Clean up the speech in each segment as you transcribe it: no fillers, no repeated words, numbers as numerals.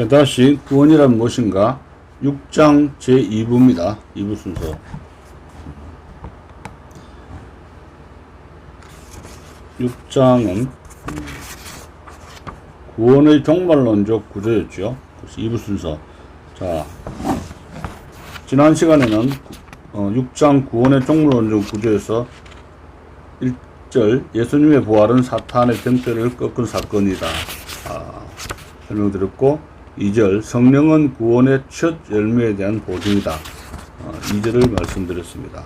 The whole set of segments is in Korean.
다시 구원이란 무엇인가? 6장 제2부입니다. 2부 순서. 6장은 구원의 종말론적 구조였죠. 그래서 2부 순서. 자, 지난 시간에는 6장 구원의 종말론적 구조에서 1절 예수님의 부활은 사탄의 병폐를 꺾은 사건이다. 설명드렸고, 2절 성령은 구원의 첫 열매에 대한 보증이다. 2절을 말씀드렸습니다.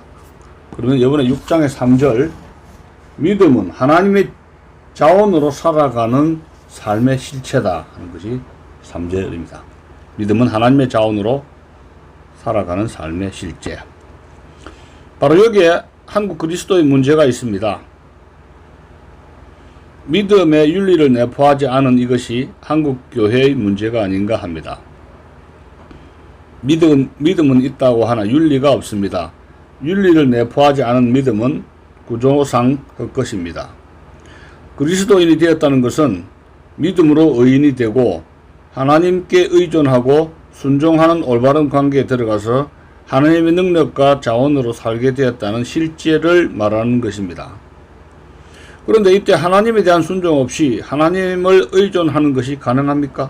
그러면 이번에 6장의 3절 믿음은 하나님의 자원으로 살아가는 삶의 실체다 하는 것이 3절입니다. 믿음은 하나님의 자원으로 살아가는 삶의 실제. 바로 여기에 한국 그리스도의 문제가 있습니다. 믿음의 윤리를 내포하지 않은 이것이 한국 교회의 문제가 아닌가 합니다. 믿음은 있다고 하나 윤리가 없습니다. 윤리를 내포하지 않은 믿음은 구조상 헛것입니다. 그리스도인이 되었다는 것은 믿음으로 의인이 되고 하나님께 의존하고 순종하는 올바른 관계에 들어가서 하나님의 능력과 자원으로 살게 되었다는 실제를 말하는 것입니다. 그런데 이때 하나님에 대한 순종 없이 하나님을 의존하는 것이 가능합니까?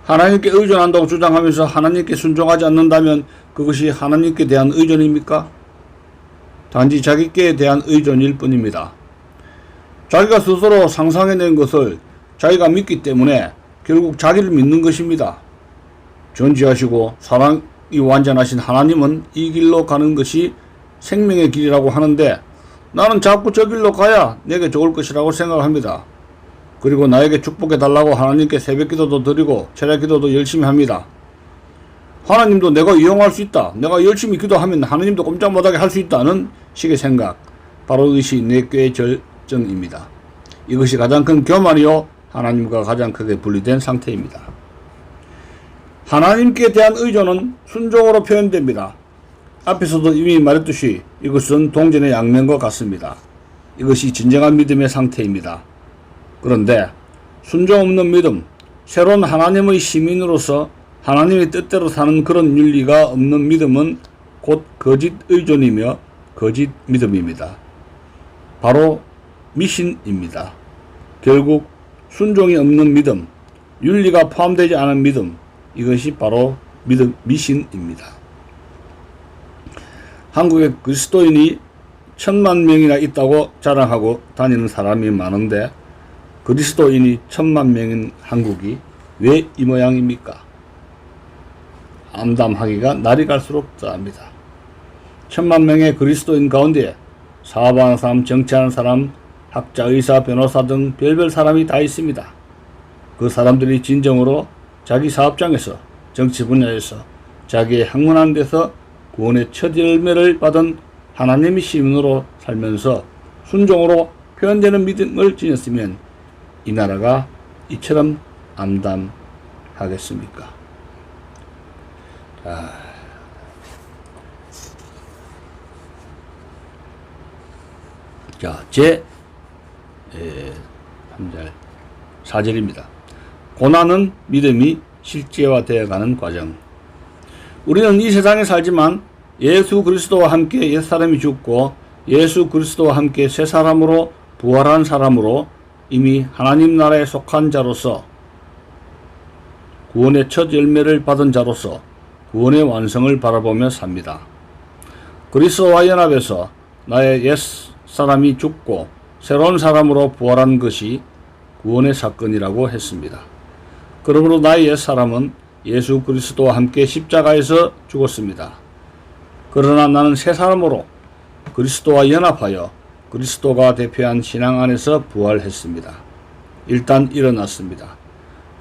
하나님께 의존한다고 주장하면서 하나님께 순종하지 않는다면 그것이 하나님께 대한 의존입니까? 단지 자기께 대한 의존일 뿐입니다. 자기가 스스로 상상해낸 것을 자기가 믿기 때문에 결국 자기를 믿는 것입니다. 전지하시고 사랑이 완전하신 하나님은 이 길로 가는 것이 생명의 길이라고 하는데 나는 자꾸 저 길로 가야 내게 좋을 것이라고 생각합니다. 그리고 나에게 축복해 달라고 하나님께 새벽 기도도 드리고 철야 기도도 열심히 합니다. 하나님도 내가 이용할 수 있다. 내가 열심히 기도하면 하나님도 꼼짝 못하게 할 수 있다는 식의 생각. 바로 이것이 내 꾀의 절정입니다. 이것이 가장 큰 교만이요 하나님과 가장 크게 분리된 상태입니다. 하나님께 대한 의존은 순종으로 표현됩니다. 앞에서도 이미 말했듯이 이것은 동전의 양면과 같습니다. 이것이 진정한 믿음의 상태입니다. 그런데 순종 없는 믿음, 새로운 하나님의 시민으로서 하나님의 뜻대로 사는 그런 윤리가 없는 믿음은 곧 거짓 의존이며 거짓 믿음입니다. 바로 미신입니다. 결국 순종이 없는 믿음, 윤리가 포함되지 않은 믿음, 이것이 바로 미신입니다. 한국에 그리스도인이 10,000,000명이나 있다고 자랑하고 다니는 사람이 많은데 그리스도인이 10,000,000명인 한국이 왜 이 모양입니까? 암담하기가 날이 갈수록 더합니다. 10,000,000명의 그리스도인 가운데 사업하는 사람, 정치하는 사람, 학자, 의사, 변호사 등 별별 사람이 다 있습니다. 그 사람들이 진정으로 자기 사업장에서, 정치 분야에서, 자기의 학문하는 데서 구원의 첫 열매를 받은 하나님의 시민으로 살면서 순종으로 표현되는 믿음을 지녔으면 이 나라가 이처럼 암담하겠습니까? 자, 제 3절 4절입니다. 고난은 믿음이 실제화되어가는 과정. 우리는 이 세상에 살지만 예수 그리스도와 함께 옛사람이 죽고 예수 그리스도와 함께 새 사람으로 부활한 사람으로 이미 하나님 나라에 속한 자로서 구원의 첫 열매를 받은 자로서 구원의 완성을 바라보며 삽니다. 그리스도와 연합해서 나의 옛 사람이 죽고 새로운 사람으로 부활한 것이 구원의 사건이라고 했습니다. 그러므로 나의 옛 사람은 예수 그리스도와 함께 십자가에서 죽었습니다. 그러나 나는 새 사람으로 그리스도와 연합하여 그리스도가 대표한 신앙 안에서 부활했습니다. 일단 일어났습니다.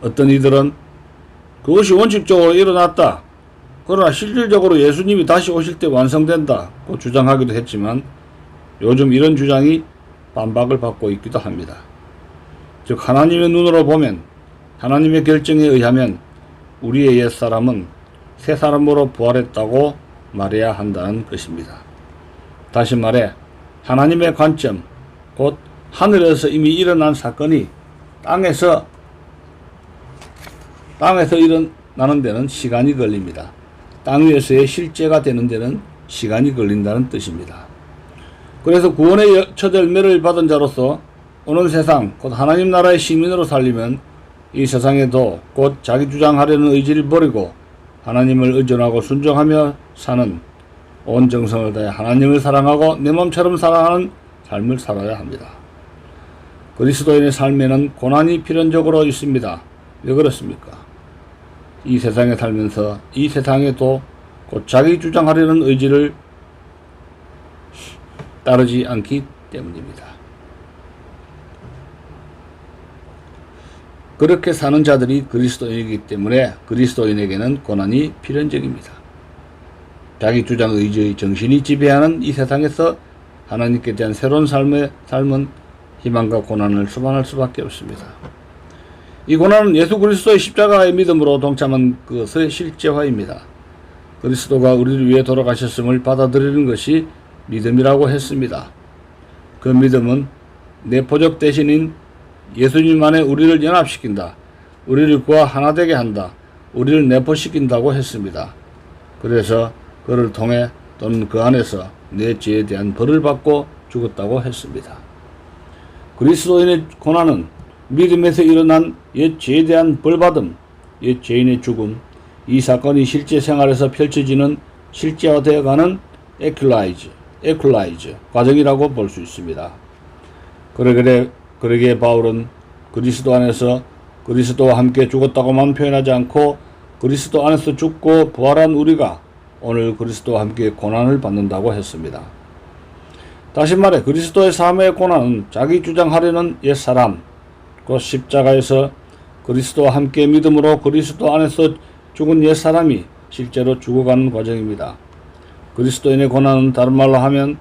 어떤 이들은 그것이 원칙적으로 일어났다. 그러나 실질적으로 예수님이 다시 오실 때 완성된다고 주장하기도 했지만 요즘 이런 주장이 반박을 받고 있기도 합니다. 즉 하나님의 눈으로 보면 하나님의 결정에 의하면 우리의 옛사람은 새 사람으로 부활했다고 말해야 한다는 것입니다. 다시 말해 하나님의 관점, 곧 하늘에서 이미 일어난 사건이 땅에서 일어나는 데는 시간이 걸립니다. 땅 위에서의 실제가 되는 데는 시간이 걸린다는 뜻입니다. 그래서 구원의 첫 열매를 받은 자로서 오는 세상 곧 하나님 나라의 시민으로 살리면 이 세상에도 곧 자기 주장하려는 의지를 버리고 하나님을 의존하고 순종하며 사는 온 정성을 다해 하나님을 사랑하고 내 몸처럼 사랑하는 삶을 살아야 합니다. 그리스도인의 삶에는 고난이 필연적으로 있습니다. 왜 그렇습니까? 이 세상에 살면서 이 세상에도 곧 자기 주장하려는 의지를 따르지 않기 때문입니다. 그렇게 사는 자들이 그리스도인이기 때문에 그리스도인에게는 고난이 필연적입니다. 자기 주장 의지의 정신이 지배하는 이 세상에서 하나님께 대한 새로운 삶은 희망과 고난을 수반할 수밖에 없습니다. 이 고난은 예수 그리스도의 십자가의 믿음으로 동참한 것의 실제화입니다. 그리스도가 우리를 위해 돌아가셨음을 받아들이는 것이 믿음이라고 했습니다. 그 믿음은 내포적 대신인 예수님 안에 우리를 연합시킨다. 우리를 그와 하나 되게 한다. 우리를 내포시킨다고 했습니다. 그래서 그를 통해 또는 그 안에서 내 죄에 대한 벌을 받고 죽었다고 했습니다. 그리스도인의 고난은 믿음에서 일어난 옛 죄에 대한 벌받음, 옛 죄인의 죽음, 이 사건이 실제 생활에서 펼쳐지는 실제화되어가는 에클라이즈 과정이라고 볼 수 있습니다. 그러기에 바울은 그리스도 안에서 그리스도와 함께 죽었다고만 표현하지 않고 그리스도 안에서 죽고 부활한 우리가 오늘 그리스도와 함께 고난을 받는다고 했습니다. 다시 말해 그리스도의 삶의 고난은 자기 주장하려는 옛사람, 곧 십자가에서 그리스도와 함께 믿음으로 그리스도 안에서 죽은 옛사람이 실제로 죽어가는 과정입니다. 그리스도인의 고난은 다른 말로 하면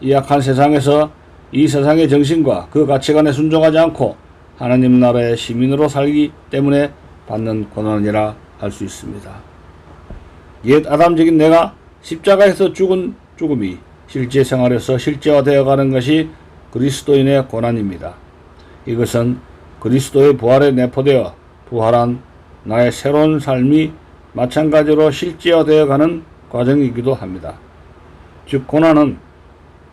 이 악한 세상에서 이 세상의 정신과 그 가치관에 순종하지 않고 하나님 나라의 시민으로 살기 때문에 받는 고난이라 할 수 있습니다. 옛 아담적인 내가 십자가에서 죽은 죽음이 실제 생활에서 실제화되어가는 것이 그리스도인의 고난입니다. 이것은 그리스도의 부활에 내포되어 부활한 나의 새로운 삶이 마찬가지로 실제화되어가는 과정이기도 합니다. 즉 고난은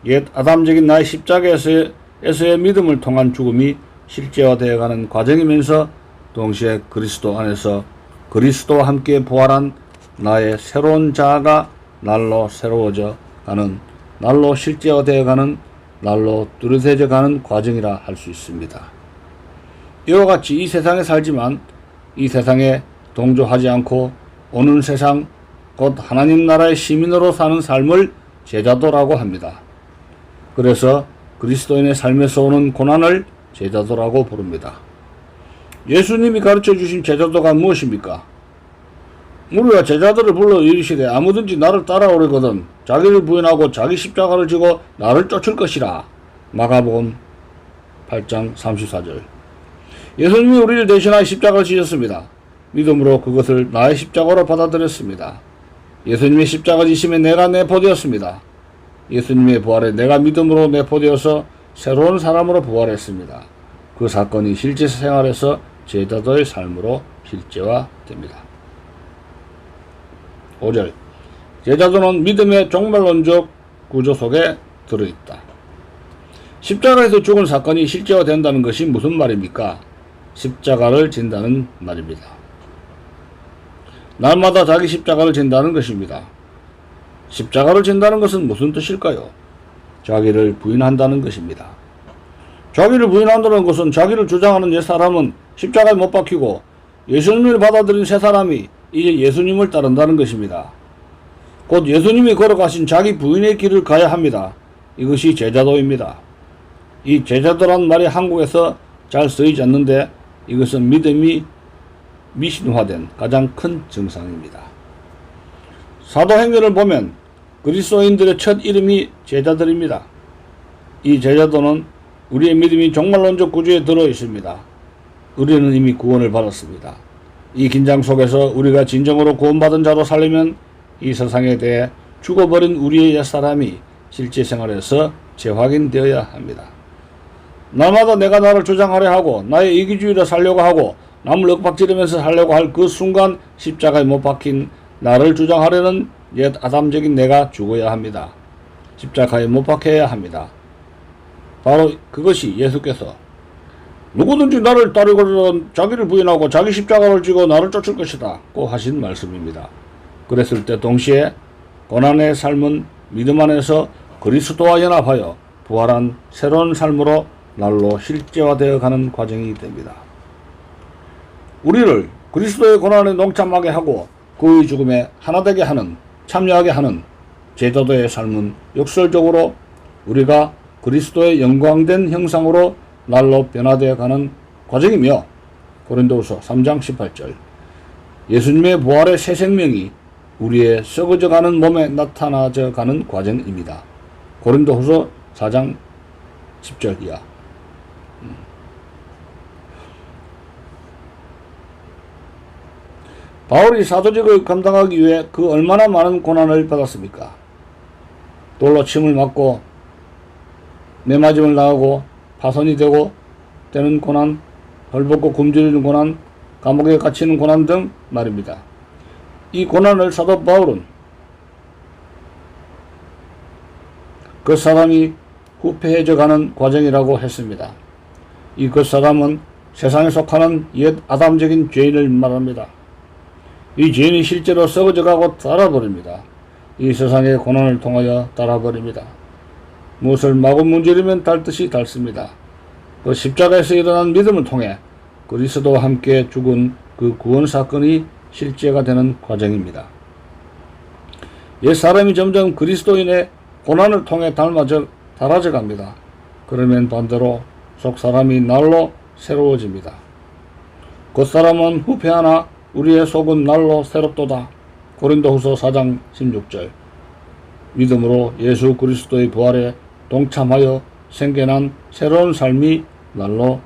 옛 아담적인 나의 십자가에서의 믿음을 통한 죽음이 실제화되어가는 과정이면서 동시에 그리스도 안에서 그리스도와 함께 부활한 나의 새로운 자아가 날로 새로워져 가는, 날로 실제화되어가는, 날로 뚜렷해져 가는 과정이라 할 수 있습니다. 이와 같이 이 세상에 살지만 이 세상에 동조하지 않고 오는 세상 곧 하나님 나라의 시민으로 사는 삶을 제자도라고 합니다. 그래서 그리스도인의 삶에서 오는 고난을 제자도라고 부릅니다. 예수님이 가르쳐 주신 제자도가 무엇입니까? 우리가 제자들을 불러 이르시되 아무든지 나를 따라오려거든 자기를 부인하고 자기 십자가를 지고 나를 쫓을 것이라. 마가복음 8장 34절. 예수님이 우리를 대신하여 십자가를 지셨습니다. 믿음으로 그것을 나의 십자가로 받아들였습니다. 예수님의 십자가 지심에 내가 내포되었습니다. 예수님의 부활에 내가 믿음으로 내포되어서 새로운 사람으로 부활했습니다. 그 사건이 실제 생활에서 제자도의 삶으로 실제화됩니다. 5절. 제자도는 믿음의 종말론적 구조 속에 들어있다. 십자가에서 죽은 사건이 실제화된다는 것이 무슨 말입니까? 십자가를 진다는 말입니다. 날마다 자기 십자가를 진다는 것입니다. 십자가를 진다는 것은 무슨 뜻일까요? 자기를 부인한다는 것입니다. 자기를 부인한다는 것은 자기를 주장하는 옛사람은 십자가에 못 박히고 예수님을 받아들인 새 사람이 이제 예수님을 따른다는 것입니다. 곧 예수님이 걸어가신 자기 부인의 길을 가야 합니다. 이것이 제자도입니다. 이 제자도란 말이 한국에서 잘 쓰이지 않는데 이것은 믿음이 미신화된 가장 큰 증상입니다. 사도행전을 보면 그리스도인들의 첫 이름이 제자들입니다. 이 제자도는 우리의 믿음이 종말론적 구조에 들어 있습니다. 우리는 이미 구원을 받았습니다. 이 긴장 속에서 우리가 진정으로 구원받은 자로 살려면 이 세상에 대해 죽어버린 우리의 옛사람이 실제 생활에서 재확인되어야 합니다. 날마다 내가 나를 주장하려 하고 나의 이기주의로 살려고 하고 남을 윽박지르면서 살려고 할 그 순간 십자가에 못 박힌 나를 주장하려는 옛 아담적인 내가 죽어야 합니다. 십자가에 못 박혀야 합니다. 바로 그것이 예수께서 누구든지 나를 따르거든 자기를 부인하고 자기 십자가를 지고 나를 쫓을 것이다 고 하신 말씀입니다. 그랬을 때 동시에 고난의 삶은 믿음 안에서 그리스도와 연합하여 부활한 새로운 삶으로 날로 실제화되어 가는 과정이 됩니다. 우리를 그리스도의 고난에 동참하게 하고 그의 죽음에 하나되게 하는, 참여하게 하는 제자도의 삶은 역설적으로 우리가 그리스도의 영광된 형상으로 날로 변화되어 가는 과정이며, 고린도후서 3장 18절 예수님의 부활의 새 생명이 우리의 썩어져 가는 몸에 나타나져 가는 과정입니다. 고린도후서 4장 10절 이하. 바울이 사도직을 감당하기 위해 그 얼마나 많은 고난을 받았습니까? 돌로 침을 맞고 매맞음을 당하고 파손이 되는 고난, 헐벗고 굶주리는 고난, 감옥에 갇히는 고난 등 말입니다. 이 고난을 사도 바울은 그 사람이 후패해져 가는 과정이라고 했습니다. 이 그 사람은 세상에 속하는 옛 아담적인 죄인을 말합니다. 이 죄인이 실제로 썩어져 가고 닳아버립니다. 이 세상의 고난을 통하여 닳아버립니다. 무엇을 마구 문지르면 닳듯이 닳습니다. 그 십자가에서 일어난 믿음을 통해 그리스도와 함께 죽은 그 구원 사건이 실제가 되는 과정입니다. 옛 사람이 점점 그리스도인의 고난을 통해 닳아져 갑니다. 그러면 반대로 속 사람이 날로 새로워집니다. 그 사람은 후패하나 우리의 속은 날로 새롭도다. 고린도후서 4장 16절 믿음으로 예수 그리스도의 부활에 동참하여 생겨난 새로운 삶이 날로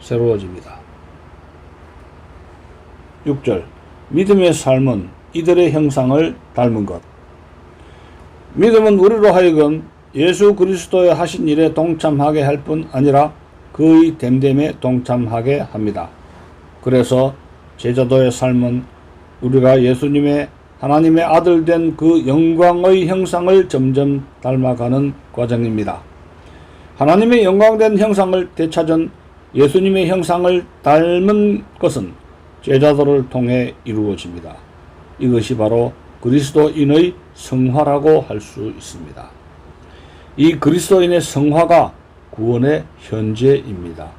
새로워집니다. 6절 믿음의 삶은 이들의 형상을 닮은 것. 믿음은 우리로 하여금 예수 그리스도의 하신 일에 동참하게 할 뿐 아니라 그의 됨됨에 동참하게 합니다. 그래서 제자도의 삶은 우리가 예수님의 하나님의 아들 된 그 영광의 형상을 점점 닮아가는 과정입니다. 하나님의 영광된 형상을 되찾은 예수님의 형상을 닮은 것은 제자도를 통해 이루어집니다. 이것이 바로 그리스도인의 성화라고 할 수 있습니다. 이 그리스도인의 성화가 구원의 현재입니다.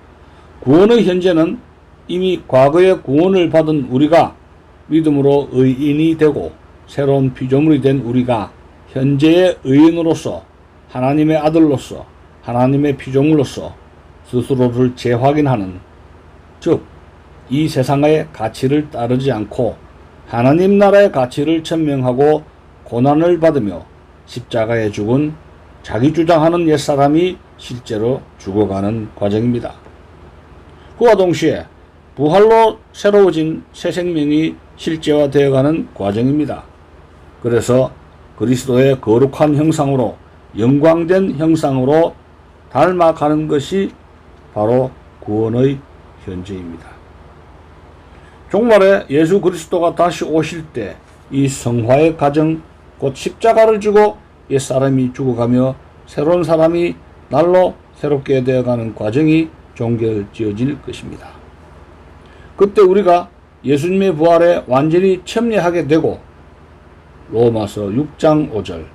구원의 현재는 이미 과거의 구원을 받은 우리가 믿음으로 의인이 되고 새로운 피조물이 된 우리가 현재의 의인으로서 하나님의 아들로서 하나님의 피조물로서 스스로를 재확인하는, 즉 이 세상의 가치를 따르지 않고 하나님 나라의 가치를 천명하고 고난을 받으며 십자가에 죽은 자기 주장하는 옛사람이 실제로 죽어가는 과정입니다. 그와 동시에 부활로 새로워진 새 생명이 실제화되어가는 과정입니다. 그래서 그리스도의 거룩한 형상으로, 영광된 형상으로 닮아가는 것이 바로 구원의 현재입니다. 종말에 예수 그리스도가 다시 오실 때 이 성화의 과정, 곧 십자가를 지고 옛사람이 죽어가며 새로운 사람이 날로 새롭게 되어가는 과정이 종결지어질 것입니다. 그때 우리가 예수님의 부활에 완전히 참여하게 되고, 로마서 6장 5절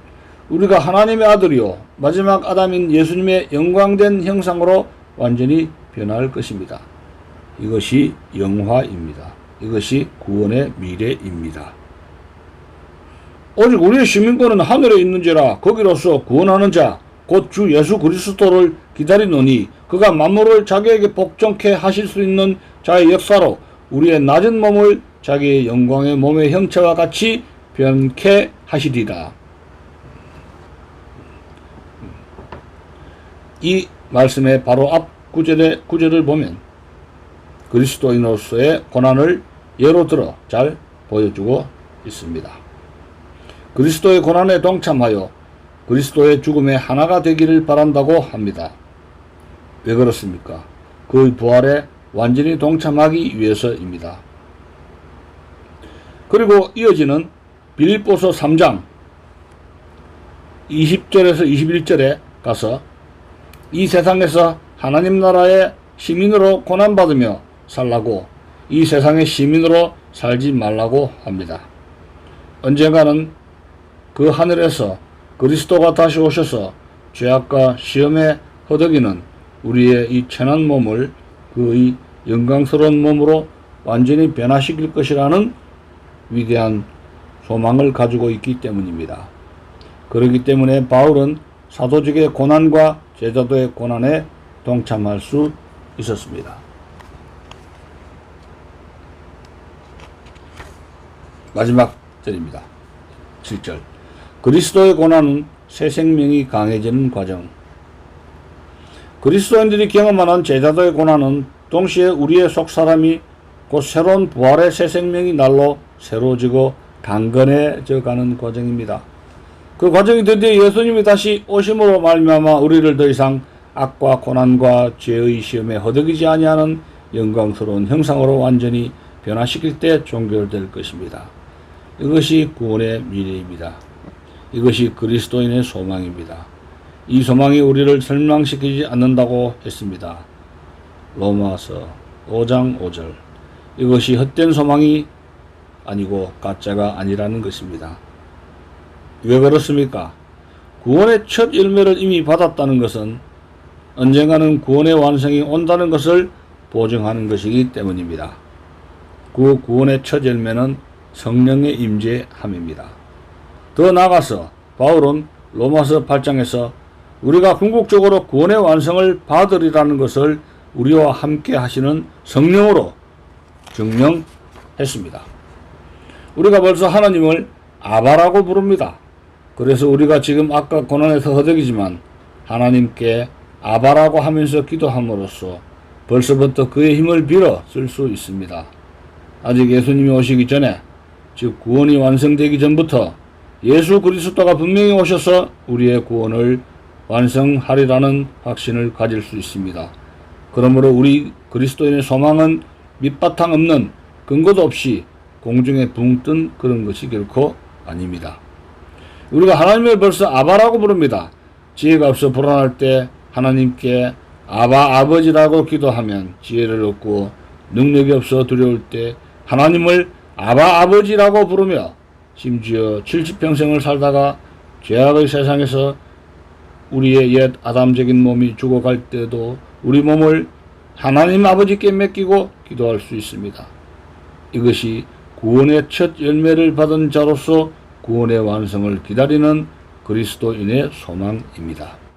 우리가 하나님의 아들이요 마지막 아담인 예수님의 영광된 형상으로 완전히 변할 것입니다. 이것이 영화입니다. 이것이 구원의 미래입니다. 오직 우리의 시민권은 하늘에 있는지라 거기로서 구원하는 자 곧 주 예수 그리스도를 기다리노니 그가 만물을 자기에게 복종케 하실 수 있는 자의 역사로 우리의 낮은 몸을 자기의 영광의 몸의 형체와 같이 변케 하시리라. 이 말씀의 바로 앞 구절을 보면 그리스도인으로서의 고난을 예로 들어 잘 보여주고 있습니다. 그리스도의 고난에 동참하여 그리스도의 죽음에 하나가 되기를 바란다고 합니다. 왜 그렇습니까? 그의 부활에 완전히 동참하기 위해서입니다. 그리고 이어지는 빌립보서 3장 20절에서 21절에 가서 이 세상에서 하나님 나라의 시민으로 고난받으며 살라고, 이 세상의 시민으로 살지 말라고 합니다. 언젠가는 그 하늘에서 그리스도가 다시 오셔서 죄악과 시험에 허덕이는 우리의 이 천한 몸을 그의 영광스러운 몸으로 완전히 변화시킬 것이라는 위대한 소망을 가지고 있기 때문입니다. 그렇기 때문에 바울은 사도직의 고난과 제자도의 고난에 동참할 수 있었습니다. 마지막 절입니다. 7절. 그리스도의 고난은 새 생명이 강해지는 과정. 그리스도인들이 경험하는 제자도의 고난은 동시에 우리의 속사람이 곧 새로운 부활의 새 생명이 날로 새로워지고 강건해져 가는 과정입니다. 그 과정이 드디어 예수님이 다시 오심으로 말미암아 우리를 더 이상 악과 고난과 죄의 시험에 허덕이지 아니하는 영광스러운 형상으로 완전히 변화시킬 때 종결될 것입니다. 이것이 구원의 미래입니다. 이것이 그리스도인의 소망입니다. 이 소망이 우리를 절망시키지 않는다고 했습니다. 로마서 5장 5절. 이것이 헛된 소망이 아니고 가짜가 아니라는 것입니다. 왜 그렇습니까? 구원의 첫 열매를 이미 받았다는 것은 언젠가는 구원의 완성이 온다는 것을 보증하는 것이기 때문입니다. 그 구원의 첫 열매는 성령의 임재함입니다. 더 나아가서 바울은 로마서 8장에서 우리가 궁극적으로 구원의 완성을 받으리라는 것을 우리와 함께 하시는 성령으로 증명했습니다. 우리가 벌써 하나님을 아바라고 부릅니다. 그래서 우리가 지금 아까 고난에서 허덕이지만 하나님께 아바라고 하면서 기도함으로써 벌써부터 그의 힘을 빌어 쓸 수 있습니다. 아직 예수님이 오시기 전에, 즉 구원이 완성되기 전부터 예수 그리스도가 분명히 오셔서 우리의 구원을 완성하리라는 확신을 가질 수 있습니다. 그러므로 우리 그리스도인의 소망은 밑바탕 없는 근거도 없이 공중에 붕 뜬 그런 것이 결코 아닙니다. 우리가 하나님을 벌써 아바라고 부릅니다. 지혜가 없어 불안할 때 하나님께 아바 아버지라고 기도하면 지혜를 얻고, 능력이 없어 두려울 때 하나님을 아바 아버지라고 부르며, 심지어 70평생을 살다가 죄악의 세상에서 우리의 옛 아담적인 몸이 죽어갈 때도 우리 몸을 하나님 아버지께 맡기고 기도할 수 있습니다. 이것이 구원의 첫 열매를 받은 자로서 구원의 완성을 기다리는 그리스도인의 소망입니다.